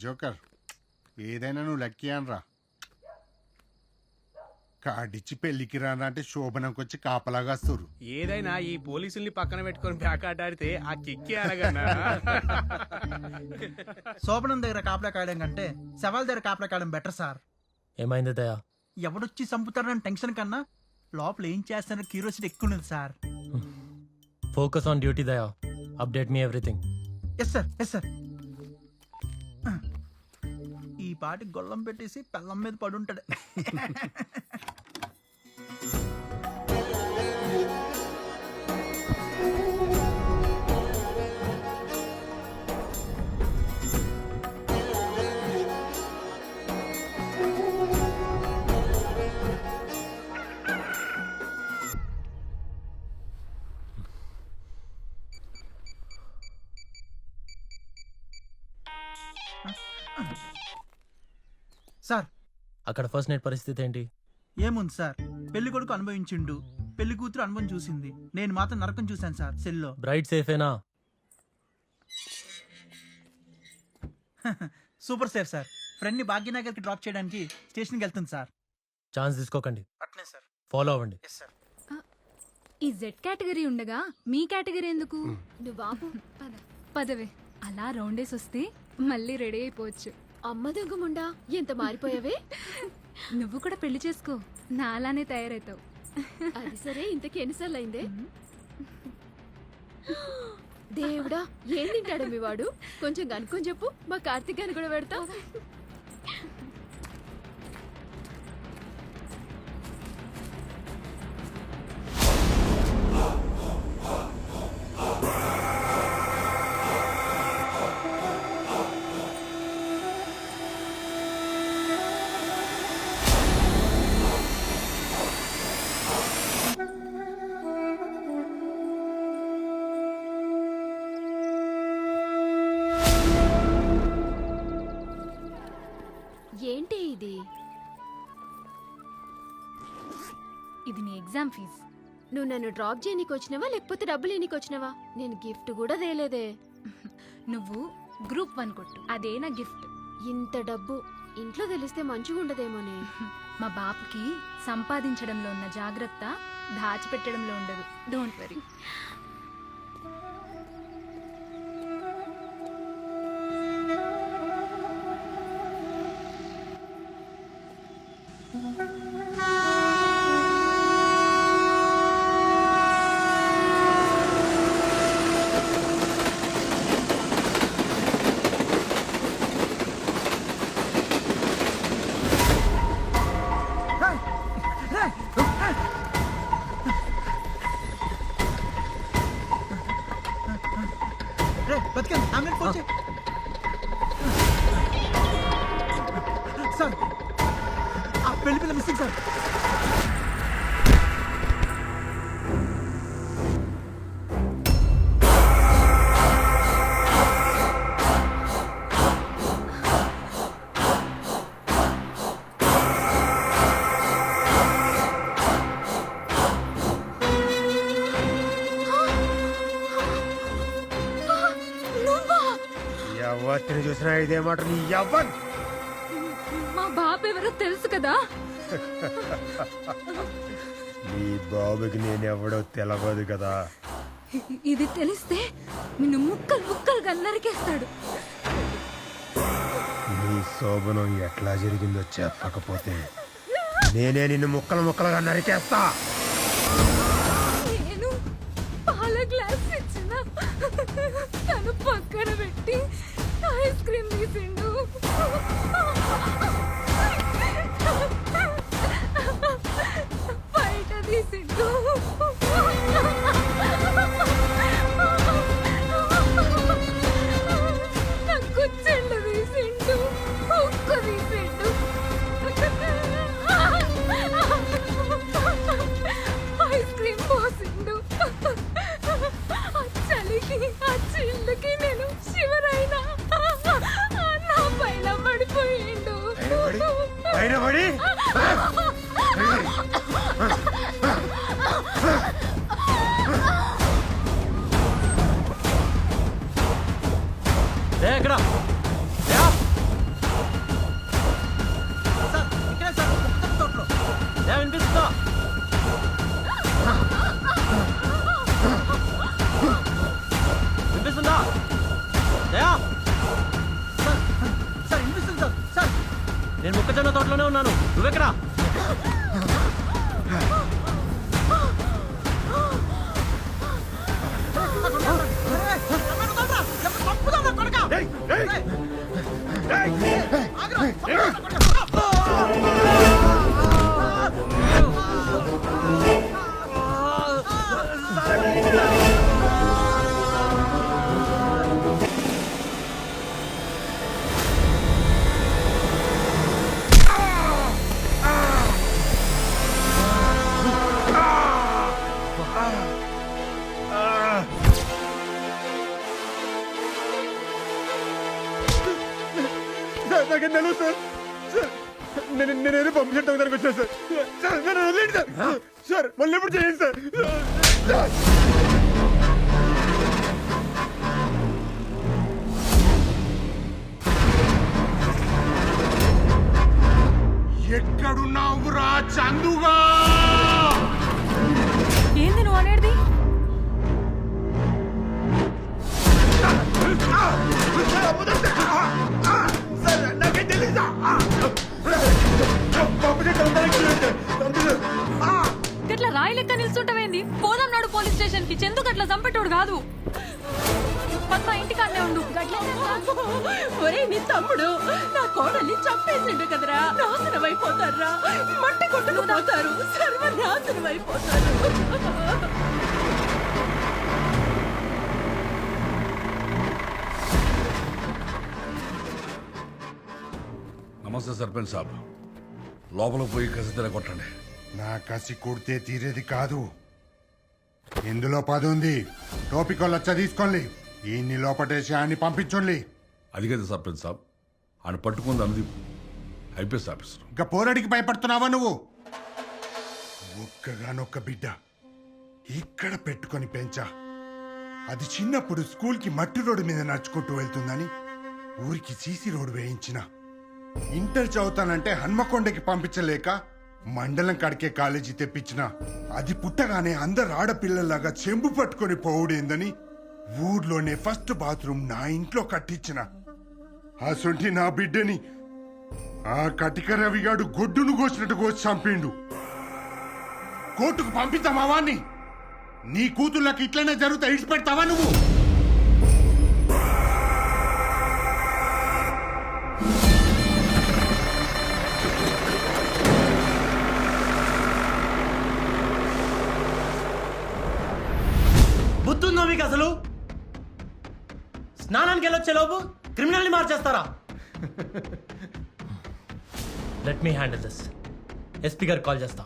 Joker ఏదైనా నువ్వు lucky అనరా. కాడిచ్చి పెళ్లికి రానా అంటే శోభనంకొచ్చి కాపలాగాస్తురు. ఏదైనా ఈ పోలీసుల్ని పక్కన పెట్టుకొని బ్యాక్ ఆట ఆడితే ఆ కిక్కి అనగన్నా. శోభనం దగ్గర కాపలా కాయడం కంటే శవాల దగ్గర కాపలా కాయడం బెటర్ సార్. ఏమైంది దయా? ఎవడొచ్చి చంపుతారని టెన్షన్ కన్నా లోపల ఏం చేస్తారో క్యూరియాసిటీ ఎక్కువ ఉంది sir. Focus on duty Daya. Update me everything. Yes sir, yes sir. ఈ పాటి గొల్లం పెట్టేసి పెళ్ళం మీద పడుంటాడు. సార్ అక్కడ ఫస్ట్ నైట్ పరిస్థితి ఏంటి? ఏముంది సార్, పెళ్లి కొడుకు అనుభవించిండు, పెళ్లి కూతురు అనుభవం చూసింది, నేను మాత్రం నరకం చూశాను సార్ సెల్లో. బ్రైట్ సేఫేనా? Super safe sir. ఫ్రెండ్ ని భాగ్యనగర్ కి డ్రాప్ చేయడానికి స్టేషన్ కి వెళ్తుంది సార్. ఛాన్స్ తీసుకోకండి, అట్లే సార్. ఫాలో అవ్వండి. Yes sir. ఈ జెడ్ కేటగిరీ ఉండగా మీ కేటగిరీ ఎందుకు? నువ్వు బాబు పదవే, అలా రౌండేసి వస్తే మళ్ళీ రెడీ అయిపోవచ్చు. అమ్మ దొంగముండా ఎంత మారిపోయావే. నువ్వు కూడా పెళ్లి చేసుకో, నా అలానే తయారవుతావు. అది సరే, ఇంతకి ఎన్నిసార్లు అయిందే? దేవుడా, ఏం తింటాడు మీ వాడు? కొంచెం కనుక్కొని చెప్పు, మా కార్తీక్ గారిని కూడా పెడతా. ఏంటి ఇది? ఇది నీ ఎగ్జామ్ ఫీజ్. నువ్వు నన్ను డ్రాప్ చేయనీకి వచ్చినావా లేకపోతే డబ్బులు ఎన్నికి వచ్చినావా? నేను గిఫ్ట్ కూడా తేలేదే. నువ్వు గ్రూప్ 1 కొట్టు, అదే నా గిఫ్ట్. ఇంత డబ్బు ఇంట్లో తెలిస్తే మంచిగా ఉండదేమోనే. మా బాపుకి సంపాదించడంలో ఉన్న జాగ్రత్త దాచిపెట్టడంలో ఉండదు. Don't worry. రే బతికండి, అంబులెన్స్ ఫోన్ చేయి. సార్, ఆ పెళ్లి పిల్ల మిస్సింగ్ సార్. ఎవరిని చూసినా ఇదే మాట. నీ ఎవ్వరు మా బాపు ఎవరో తెలుసు కదా. నీ బాబుకి నేనెవడో తెలవదు కదా. ఇది తెలిస్తే నిన్ను ముక్కలు ముక్కలుగా నరికేస్తాడు. నీ శోభనం ఎట్లా జరిగిందో చెప్పకపోతే నేనే నిన్ను ముక్కలు ముక్కలుగా నరికేస్తా. నేను పాల గ్లాస్ ఇచ్చిన, తను పక్కన పెట్టి ఐస్ క్రీమ్ తీసిండు. బయట తీసిండు. నాకు చెండు తీసిండు, ఉక్కు తీసిండు. ఐస్ క్రీమ్ పోసిండు. ఆ చలికి ఆ చిల్లుకి నేను శివరైనా నా పైన పడిపోయిండు. పైన పడి ఎక్కడ సార్ నాకేం తెలియదు సార్. సార్ నేనేదో పంపించడం దానికి వచ్చాను సార్. సార్ నన్ను వదిలేండి సార్. సార్ మళ్ళీ ఎప్పుడు చేయండి సార్. సార్. ఎక్కడున్నావురా చందుగా? ఏంది నువ్వు అనేది? సార్ నాకేం తెలీదా? ఇట్లా రాయి లెక్క నిల్చుంటావేంది? పోదాం నాడు పోలీస్ స్టేషన్ కి. చందుకు అట్లా చంపేటోడు కాదు. పద్మ ఇంటికాడనే ఉండు. ఒరే నీ తమ్ముడు నా కోడల్ని చంపేసిండు కదరా. నాశనం అయిపోతారా, మట్టి కొట్టుకుపోతారు, సర్వనాశనం అయిపోతారు. నమస్తే సర్పంచ్ సాబ్. లోపల పోయి కసి తిరగొట్టండి. నా కసి కొడితే తీరేది కాదు. ఇందులో 10 ఉంది. టోపికోళ్ళొచ్చ తీసుకోండి. ఈయన్ని లోపటేసి ఆయన్ని పంపించండి. అది కదా సర్పంచ్ సాబ్, ఆయన పట్టుకుంది అనుదీప్, ఐపీఎస్ ఆఫీసర్. ఇంకా పోరాడికి భయపడుతున్నావా నువ్వు? ఒక్కగానొక్క బిడ్డ ఇక్కడ పెట్టుకొని పెంచా. అది చిన్నప్పుడు స్కూల్కి మట్టి రోడ్డు మీద నడుచుకుంటూ వెళ్తుందని ఊరికి సీసీ రోడ్డు వేయించిన. ఇంటర్ చదువుతానంటే హన్మకొండకి పంపించలేక మండలం కాడికే కాలేజీ తెప్పించిన. అది పుట్టగానే అందరు ఆడపిల్లలాగా చెంబు పట్టుకొని పోవుడేందని ఊర్లోనే ఫస్ట్ బాత్రూమ్ నా ఇంట్లో కట్టించిన. అసొంటి నా బిడ్డని ఆ కటిక రవిగాడు గొడ్డును కోసినట్టు కోసి చంపిండు. కోర్టుకు పంపిస్తావా వాణ్ణి? నీ కూతుళ్ళకి ఇట్లనే జరుగుతా ఇడిచిపెడతావా నువ్వు? బుద్ధుందో మీకు అసలు? స్నానానికి వెళ్ళొచ్చే లోపు క్రిమినల్ని మార్చేస్తారా? Let me handle this. SP గారికి కాల్ చేస్తా.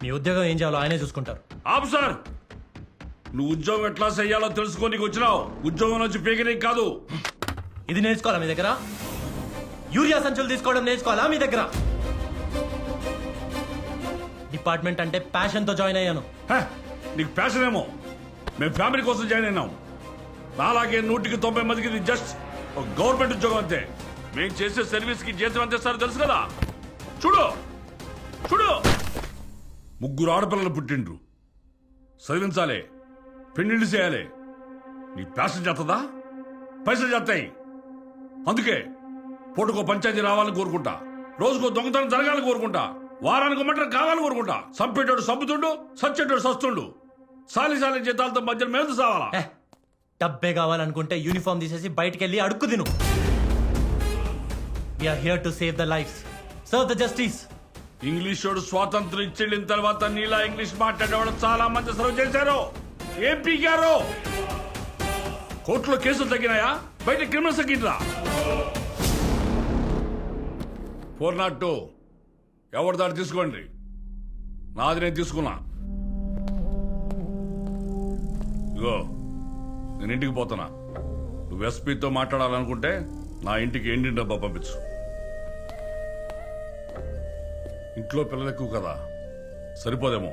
మీ ఉద్యోగం ఏం చేయాలో ఆయనే చూసుకుంటారు. ఆఫీసర్, నువ్వు ఉద్యోగం ఎట్లా చెయ్యాలో తెలుసుకోనికి వచ్చినావు. ఉద్యోగం నుంచి పీకనీకి కాదు. ఇది నేర్చుకోవాలా మీ దగ్గర? యూరియా సంచులు తీసుకోవడం నేర్చుకోవాలా మీ దగ్గర? డిపార్ట్మెంట్ అంటే ప్యాషన్తో జాయిన్ అయ్యాను. హే, నీకు ప్యాషన్ ఏమో. మేము ఫ్యామిలీ కోసం జాయిన్ అయినాం. నాలాగే 190 మందికి ఇది జస్ట్ ఒక గవర్నమెంట్ ఉద్యోగం అంతే. మేము చేసే సర్వీస్ కి జీతం ఎంత ఇస్తారో తెలుసు కదా. చూడు చూడు, 3 ఆడపిల్లలు పుట్టిండ్రు. చదివించాలి, పెళ్లిళ్ళు చేయాలి. నీ ప్యాషన్ చేస్తుందా? పైసలు చేస్తాయి. అందుకే పూటకో పంచాయతీ రావాలని కోరుకుంటా. రోజుకో దొంగతనం జరగాలని కోరుకుంటా. వారానికి మటన్ కావాలని కోరుకుంటా. సంపేటోడు సంపుతుండు, సచ్చేటోడు సస్తుండు. సాలి జీతాలతో మధ్యలో మేము సావాలా? డబ్బే కావాలనుకుంటే యూనిఫామ్ తీసేసి బయటికి వెళ్ళి అడుక్కు తిను. We are here to save the lives, serve the justice. English వాడు స్వాతంత్రం ఇచ్చేళ్ళిన తర్వాత నీలా ఇంగ్లీష్ మాట్లాడేవాడు చాలా మంది సర్వ్ చేశారు. ఏం పీకారు? కోర్టులో కేసులు తగ్గినాయా? బయట క్రిమినల్స్ తగ్గిట్లా? 402 ఎవరి దాడి తీసుకోండి. నాది నేను తీసుకున్నా. ఇగో, నేను ఇంటికి పోతున్నా. నువ్వు ఎస్పీతో మాట్లాడాలనుకుంటే నా ఇంటికి ఎండి డబ్బా పంపించు. ఇంట్లో పిల్లలు ఎక్కువ కదా, సరిపోదేమో.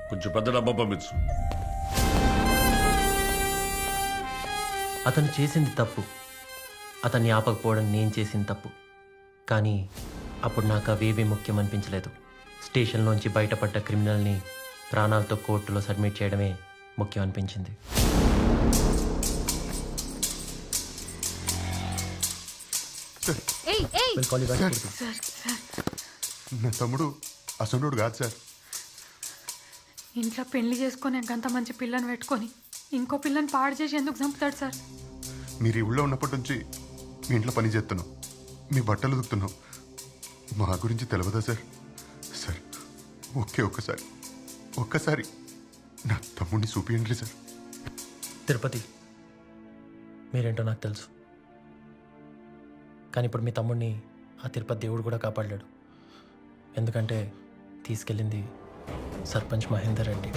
కొంచెం పెద్ద డబ్బా పంపించు. అతను చేసింది తప్పు. అతన్ని ఆపకపోవడం నేను చేసిన తప్పు. కానీ అప్పుడు నాకు అవేవీ ముఖ్యం అనిపించలేదు. స్టేషన్లోంచి బయటపడ్డ క్రిమినల్ని ప్రాణాలతో కోర్టులో సబ్మిట్ చేయడమే ముఖ్యం అనిపించింది. We'll call you back, Purti. నా తమ్ముడు అసనుడు కాదు సార్. ఇంట్లో పెళ్లి చేసుకొని అంత మంచి పిల్లని పెట్టుకొని ఇంకో పిల్లని పాడు చేసి ఎందుకు చంపుతాడు సార్? మీరు ఈ ఊళ్ళో ఉన్నప్పటి నుంచి మీ ఇంట్లో పని చేస్తున్నాం, మీ బట్టలు ఉతుకుతున్నాం. మా గురించి తెలియదా సార్? సార్ ఒక్కసారి నా తమ్ముడు తమ్ముడిని చూపియండి సార్. తిరుపతి మీరేంటో నాకు తెలుసు, కానీ ఇప్పుడు మీ తమ్ముడిని ఆ తిరుపతి దేవుడు కూడా కాపాడలేడు. ఎందుకంటే తీసుకెళ్ళింది సర్పంచ్ మహేందర్ రెడ్డి.